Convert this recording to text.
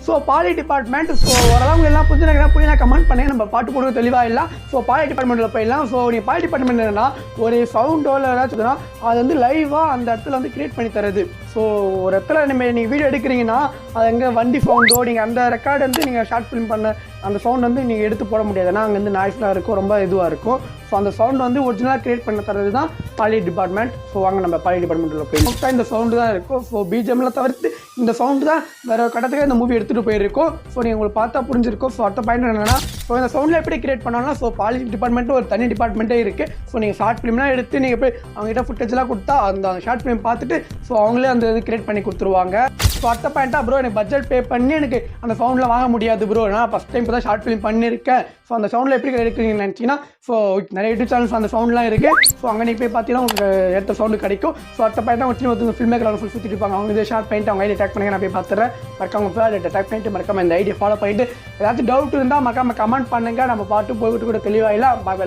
So poly department so ஓரளவு எல்லாம் புரிஞ்சுனா comment பண்ணி நம்ம பாட்டு போடுறது தெளிவாக இல்லை. ஸோ பாலி டிபார்ட்மெண்ட்டில் போயிடலாம். ஸோ நீங்கள் பாலி டிபார்ட்மெண்ட் என்னன்னா ஒரு சவுண்டோ இல்லை ஏதாச்சும் அது வந்து லைவாக அந்த இடத்துல வந்து கிரியேட் பண்ணி தருது. ஸோ ஒரு இடத்துல நீங்கள் வீடியோ எடுக்கிறீங்கன்னா அது எங்கே வண்டி சவுண்டோ நீங்கள் அந்த ரெக்கார்டு வந்து நீங்கள் ஷார்ட் ஃபிலிம் பண்ண அந்த சவுண்ட் வந்து நீங்கள் எடுத்து போட முடியாது. ஏன்னா அங்கே வந்து நாய்ஸ்லாம் இருக்கும், ரொம்ப இதுவாக இருக்கும். ஸோ அந்த சவுண்ட் வந்து ஒரிஜினலாக கிரியேட் பண்ண தரது தான் பாலி டிபார்ட்மெண்ட். ஸோ வாங்க நம்ம பாலி டிபார்ட்மெண்ட்டில் போய் மோஸ்ட்டாக இந்த சவுண்டு தான் இருக்கும். ஸோ பிஜிஎம்மில் தவிர்த்து இந்த சவுண்டு தான் வேறு கட்டத்துக்கு இந்த மூவி எடுத்துகிட்டு போயிருக்கோம். ஸோ நீங்கள் உங்களுக்கு பார்த்தா புரிஞ்சிருக்கும். ஸோ அடுத்த பாயிண்ட் என்னென்னா ஸோ இந்த சவுண்டில் எப்படி கிரியேட் பண்ணாலும் ஸோ பாலி டிபார்ட்மெண்ட்டு ஒரு தனி டிபார்ட்மெண்ட்டே இருக்குது. ஸோ நீங்கள் ஷார்ட் ஃபிலிம்லாம் எடுத்து நீங்கள் போய் அவங்ககிட்ட ஃபுட்டேஜ்லாம் கொடுத்தா அந்த ஷார்ட் ஃபிலிம் பார்த்துட்டு ஸோ அவங்களே அந்த இது கிரியேட் பண்ணி கொடுத்துருவாங்க. ஸோ அடுத்த பாயிண்ட்டாக ப்ரோ எனக்கு பட்ஜெட் பே பண்ணி எனக்கு அந்த சவுண்டில் வாங்க முடியாது ப்ரோ, நான் ஃபஸ்ட் டைம் இப்போ தான் ஷார்ட் ஃபிலிம் பண்ணியிருக்கேன். ஸோ அந்த சவுண்டில் எப்படி எடுக்கிறீங்கன்னு நினச்சிங்கன்னா ஸோ நிறைய யூடியூப் சேனல்ஸ் அந்த சவுண்ட்லாம் இருக்குது. ஸோ அங்கே நீங்கள் போய் பார்த்தீங்கன்னா உங்களுக்கு எடுத்த சவுண்டு கிடைக்கும். ஸோ அடுத்த பாயிண்ட்டாக ஒரு ஃபில்மேக்கர் ஃபுல் சுற்றிட்டு இருப்பாங்க. அவங்க இதை ஷார்ட் பண்ணிட்டு அவங்க ஐடியா டேக் பண்ணி நான் போய் பார்த்துறேன். மறக்காம டேக் பண்ணிட்டு மறக்காம இந்த ஐடியா ஃபாலோ பண்ணிட்டு ஏதாச்சும் டவுட் இருந்தால் மறக்காம கமெண்ட் பண்ணுங்கள். நம்ம பாட்டு போய்கிட்டு கூட தெளிவாக இல்லை. பாய்.